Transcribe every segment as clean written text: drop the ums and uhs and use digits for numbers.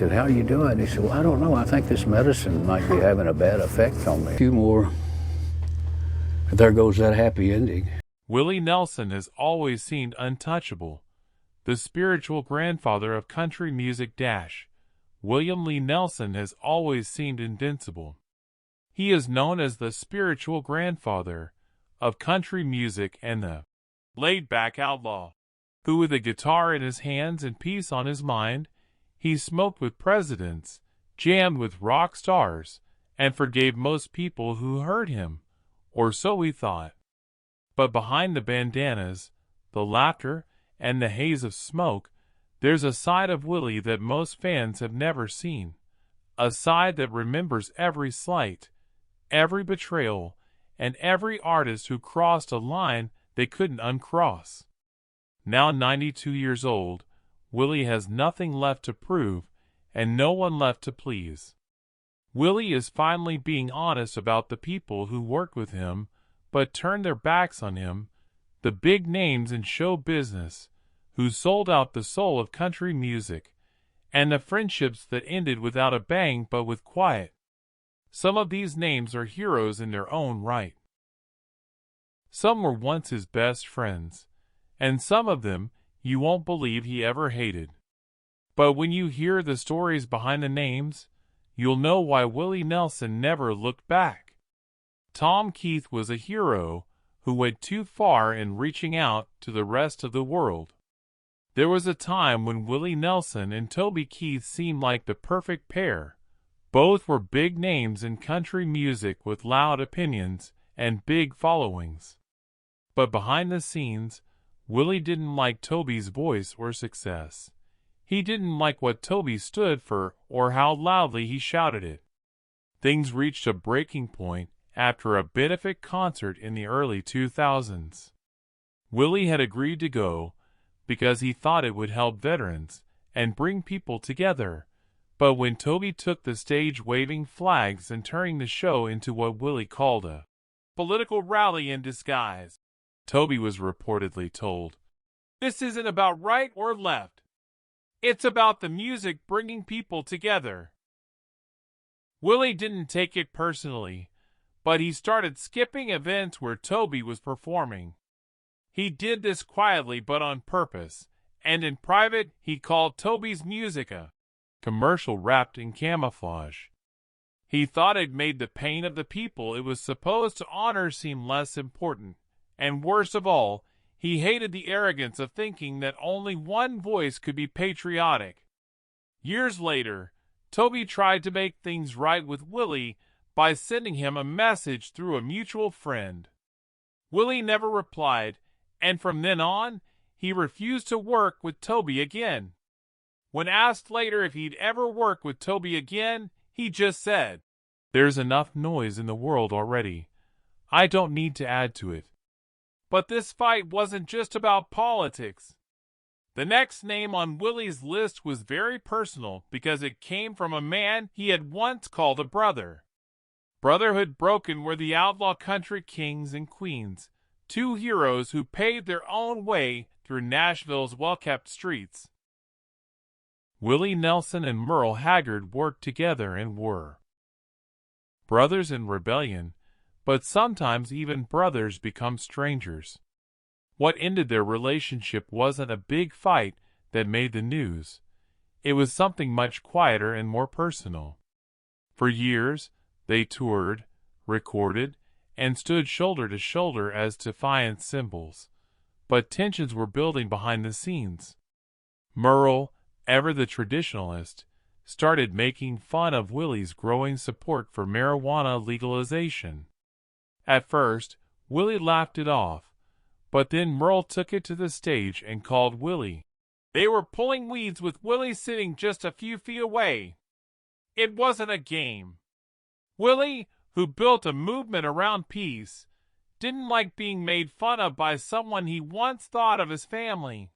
said, "How are you doing?" He said, "Well, I don't know. I think this medicine might be having a bad effect on me." A few more. There goes that happy ending. Willie Nelson has always seemed untouchable. The spiritual grandfather of country music William Lee Nelson has always seemed invincible. He is known as the spiritual grandfather of country music and the laid-back outlaw, who with a guitar in his hands and peace on his mind, he smoked with presidents, jammed with rock stars, and forgave most people who hurt him, or so he thought. But behind the bandanas, the laughter, and the haze of smoke, there's a side of Willie that most fans have never seen. A side that remembers every slight, every betrayal, and every artist who crossed a line they couldn't uncross. Now 92 years old, Willie has nothing left to prove and no one left to please. Willie is finally being honest about the people who worked with him but turned their backs on him, the big names in show business who sold out the soul of country music, and the friendships that ended without a bang but with quiet. Some of these names are heroes in their own right. Some were once his best friends, and some of them you won't believe he ever hated. But when you hear the stories behind the names, you'll know why Willie Nelson never looked back. Tom Keith was a hero who went too far in reaching out to the rest of the world. There was a time when Willie Nelson and Toby Keith seemed like the perfect pair. Both were big names in country music with loud opinions and big followings. But behind the scenes, Willie didn't like Toby's voice or success. He didn't like what Toby stood for or how loudly he shouted it. Things reached a breaking point after a benefit concert in the early 2000s. Willie had agreed to go because he thought it would help veterans and bring people together. But when Toby took the stage waving flags and turning the show into what Willie called a political rally in disguise, Toby was reportedly told, "This isn't about right or left. It's about the music bringing people together." Willie didn't take it personally, but he started skipping events where Toby was performing. He did this quietly but on purpose, and in private he called Toby's music a commercial wrapped in camouflage. He thought it made the pain of the people it was supposed to honor seem less important. And worst of all, he hated the arrogance of thinking that only one voice could be patriotic. Years later, Toby tried to make things right with Willie by sending him a message through a mutual friend. Willie never replied, and from then on, he refused to work with Toby again. When asked later if he'd ever work with Toby again, he just said, "There's enough noise in the world already. I don't need to add to it." But this fight wasn't just about politics. The next name on Willie's list was very personal because it came from a man he had once called a brother. Brotherhood broken were the outlaw country kings and queens, two heroes who paved their own way through Nashville's well-kept streets. Willie Nelson and Merle Haggard worked together and were brothers in rebellion, but sometimes even brothers become strangers. What ended their relationship wasn't a big fight that made the news. It was something much quieter and more personal. For years, they toured, recorded, and stood shoulder to shoulder as defiant symbols. But tensions were building behind the scenes. Merle, ever the traditionalist, started making fun of Willie's growing support for marijuana legalization. At first, Willie laughed it off, but then Merle took it to the stage and called Willie. They were pulling weeds with Willie sitting just a few feet away. It wasn't a game. Willie, who built a movement around peace, didn't like being made fun of by someone he once thought of as family.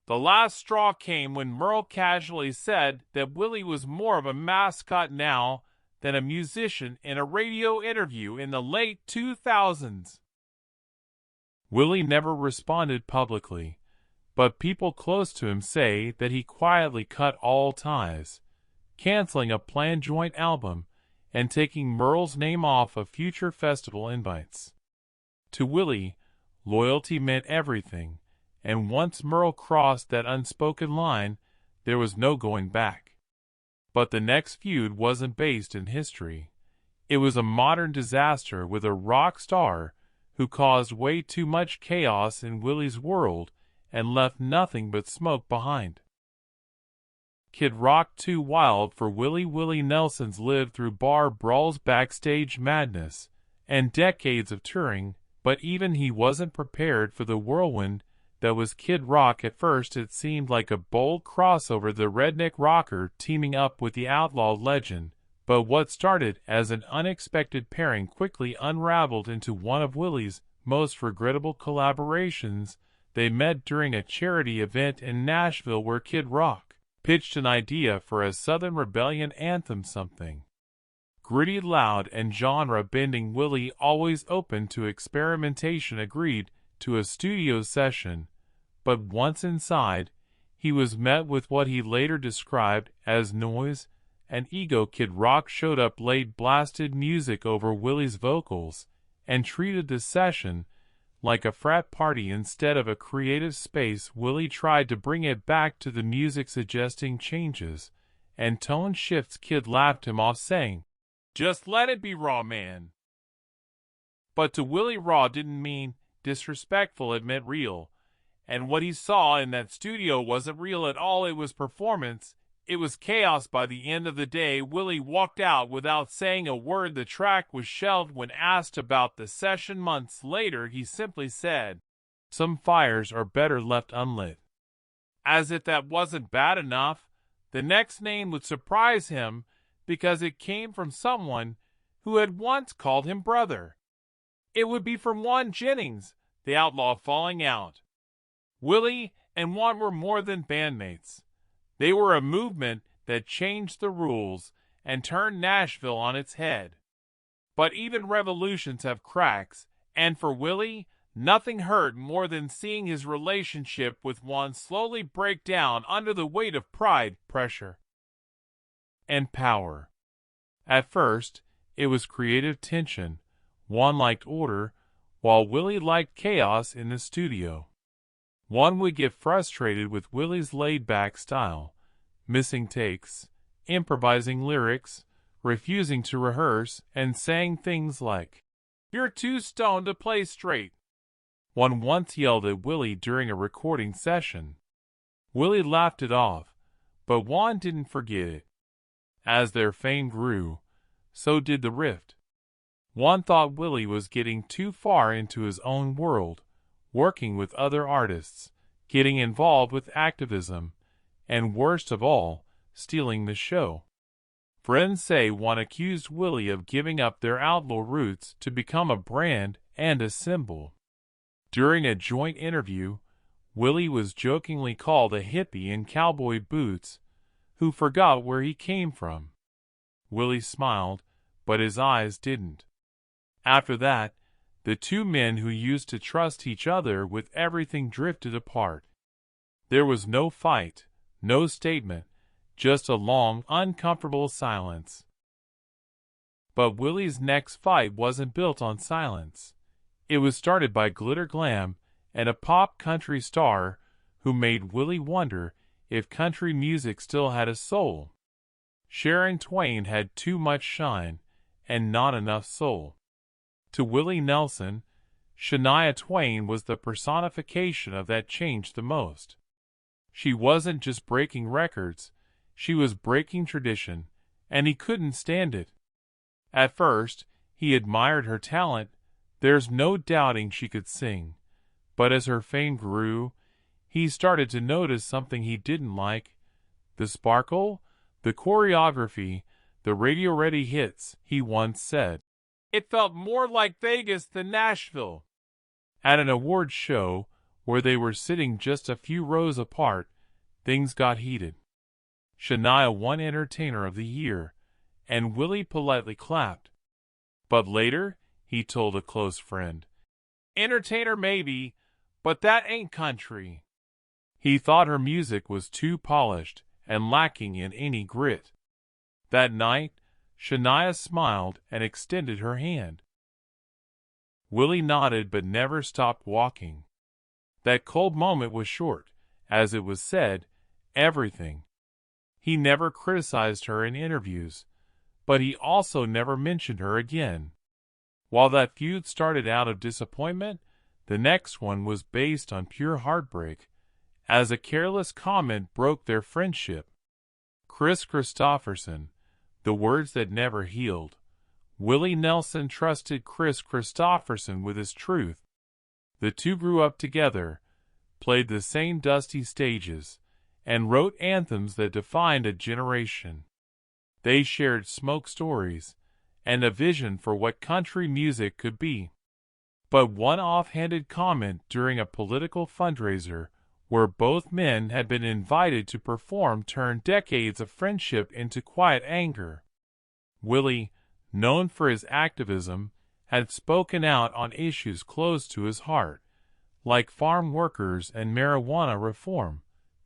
The last straw came when Merle casually said that Willie was more of a mascot now than a musician in a radio interview in the late 2000s. Willie never responded publicly, but people close to him say that he quietly cut all ties. canceling a planned joint album, and taking Merle's name off of future festival invites. To Willie, loyalty meant everything, and once Merle crossed that unspoken line, there was no going back. But the next feud wasn't based in history. It was a modern disaster with a rock star who caused way too much chaos in Willie's world and left nothing but smoke behind. Kid Rock too wild for Willie. Willie Nelson's lived through bar brawls, backstage madness, and decades of touring, but even he wasn't prepared for the whirlwind that was Kid Rock. At first it seemed like a bold crossover, the redneck rocker teaming up with the outlaw legend, but what started as an unexpected pairing quickly unraveled into one of Willie's most regrettable collaborations. They met during a charity event in Nashville where Kid Rock pitched an idea for a Southern Rebellion anthem, something gritty, loud, and genre-bending. Willie, always open to experimentation, agreed to a studio session, but once inside, he was met with what he later described as noise and ego. Kid Rock showed up late, blasted music over Willie's vocals, and treated the session like a frat party instead of a creative space. Willie tried to bring it back to the music, suggesting changes and tone shifts. Kid laughed him off, saying, "Just let it be raw, man." But to Willie, raw didn't mean disrespectful, it meant real. And what he saw in that studio wasn't real at all. It was performance. It was chaos. By the end of the day, Willie walked out without saying a word. The track was shelved. When asked about the session months later, he simply said, "Some fires are better left unlit." As if that wasn't bad enough, the next name would surprise him because it came from someone who had once called him brother. It would be from Juan Jennings, the outlaw falling out. Willie and Juan were more than bandmates. They were a movement that changed the rules and turned Nashville on its head. But even revolutions have cracks, and for Willie, nothing hurt more than seeing his relationship with Juan slowly break down under the weight of pride, pressure, and power. At first, it was creative tension. Juan liked order, while Willie liked chaos in the studio. Juan would get frustrated with Willie's laid-back style, missing takes, improvising lyrics, refusing to rehearse, and saying things like, "You're too stoned to play straight." Juan once yelled at Willie during a recording session. Willie laughed it off, but Juan didn't forget it. As their fame grew, so did the rift. Juan thought Willie was getting too far into his own world, working with other artists, getting involved with activism, and worst of all, stealing the show. Friends say Juan accused Willie of giving up their outlaw roots to become a brand and a symbol. During a joint interview, Willie was jokingly called a hippie in cowboy boots who forgot where he came from. Willie smiled, but his eyes didn't. After that, the two men who used to trust each other with everything drifted apart. There was no fight, no statement, just a long, uncomfortable silence. But Willie's next fight wasn't built on silence. It was started by Glitter Glam and a pop country star who made Willie wonder if country music still had a soul. Sharon Twain had too much shine and not enough soul. To Willie Nelson, Shania Twain was the personification of that change the most. She wasn't just breaking records, she was breaking tradition, and he couldn't stand it. At first, he admired her talent. There's no doubting she could sing. But as her fame grew, he started to notice something he didn't like. The sparkle, the choreography, the radio-ready hits, he once said. It felt more like Vegas than Nashville. At an awards show, where they were sitting just a few rows apart, things got heated. Shania won Entertainer of the Year, and Willie politely clapped. But later, he told a close friend, "Entertainer maybe, but that ain't country." He thought her music was too polished and lacking in any grit. That night, Shania smiled and extended her hand. Willie nodded but never stopped walking. That cold moment was short, as it was said, everything. He never criticized her in interviews, but he also never mentioned her again. While that feud started out of disappointment, the next one was based on pure heartbreak, as a careless comment broke their friendship. Kris Kristofferson, the words that never healed. Willie Nelson trusted Kris Kristofferson with his truth. The two grew up together, played the same dusty stages, and wrote anthems that defined a generation. They shared smoke stories and a vision for what country music could be. But one offhanded comment during a political fundraiser where both men had been invited to perform turned decades of friendship into quiet anger. Willie, known for his activism, had spoken out on issues close to his heart, like farm workers and marijuana reform,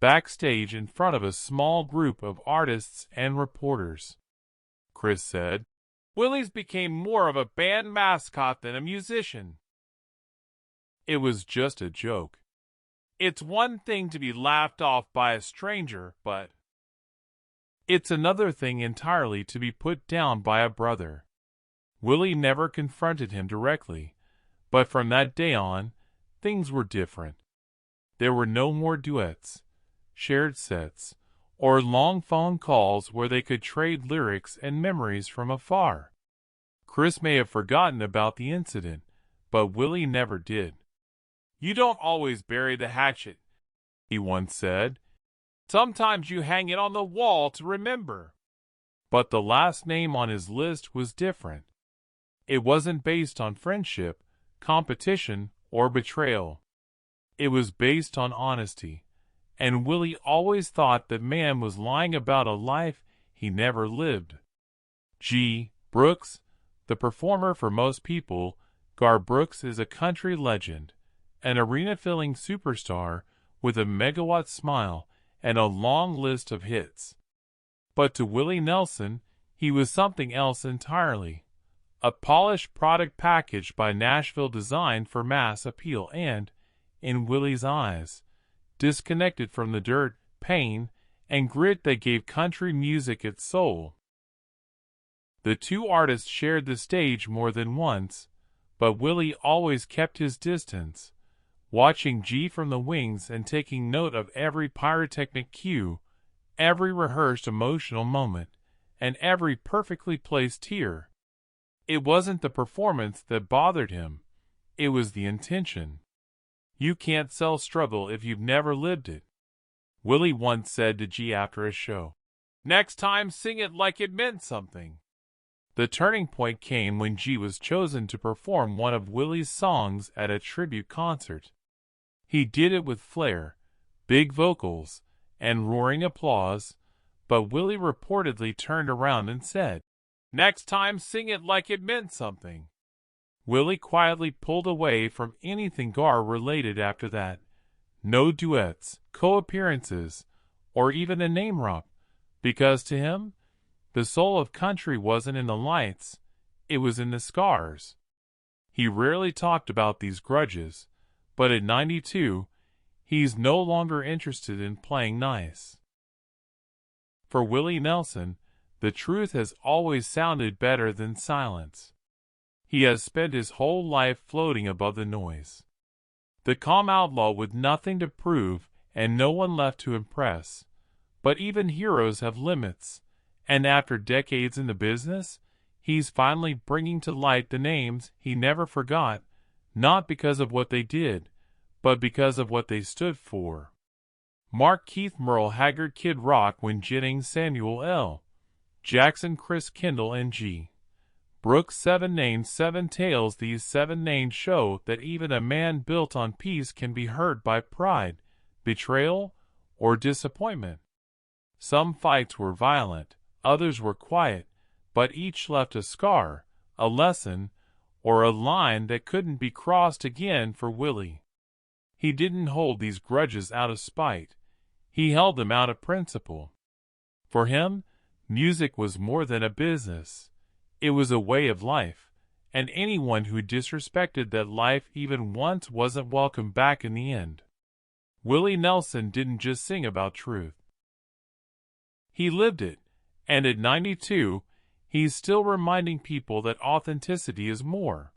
backstage in front of a small group of artists and reporters. Kris said, "Willie's became more of a band mascot than a musician. It was just a joke. It's one thing to be laughed off by a stranger, but it's another thing entirely to be put down by a brother." Willie never confronted him directly, but from that day on, things were different. There were no more duets, shared sets, or long phone calls where they could trade lyrics and memories from afar. Kris may have forgotten about the incident, but Willie never did. "You don't always bury the hatchet," he once said. "Sometimes you hang it on the wall to remember." But the last name on his list was different. It wasn't based on friendship, competition, or betrayal. It was based on honesty, and Willie always thought that man was lying about a life he never lived. G. Brooks, the performer for most people, Gar Brooks is a country legend, an arena-filling superstar with a megawatt smile and a long list of hits. But to Willie Nelson, he was something else entirely. A polished product packaged by Nashville designed for mass appeal and, in Willie's eyes, disconnected from the dirt, pain, and grit that gave country music its soul. The two artists shared the stage more than once, but Willie always kept his distance, watching G from the wings and taking note of every pyrotechnic cue, every rehearsed emotional moment, and every perfectly placed tear. It wasn't the performance that bothered him. It was the intention. You can't sell struggle if you've never lived it. Willie once said to G after a show, "Next time sing it like it meant something." The turning point came when G was chosen to perform one of Willie's songs at a tribute concert. He did it with flair, big vocals, and roaring applause, but Willie reportedly turned around and said, "Next time sing it like it meant something." Willie quietly pulled away from anything Gar related after that. No duets, co-appearances, or even a name drop, because to him, the soul of country wasn't in the lights, it was in the scars. He rarely talked about these grudges, but at 92, he's no longer interested in playing nice. For Willie Nelson, the truth has always sounded better than silence. He has spent his whole life floating above the noise. The calm outlaw with nothing to prove and no one left to impress. But even heroes have limits, and after decades in the business, he's finally bringing to light the names he never forgot, not because of what they did, but because of what they stood for. Mark Keith Merle Haggard Kid Rock when Jennings Samuel L. Jackson Chris Kendall and G. Brooks 7 names 7 tales. These 7 names show that even a man built on peace can be hurt by pride, betrayal, or disappointment. Some fights were violent, others were quiet, but each left a scar, a lesson, or a line that couldn't be crossed again for Willie. He didn't hold these grudges out of spite. He held them out of principle. For him, Music was more than a business. It was a way of life, and anyone who disrespected that life even once wasn't welcome back in the end. Willie Nelson didn't just sing about truth. He lived it, and at 92, he's still reminding people that authenticity is more.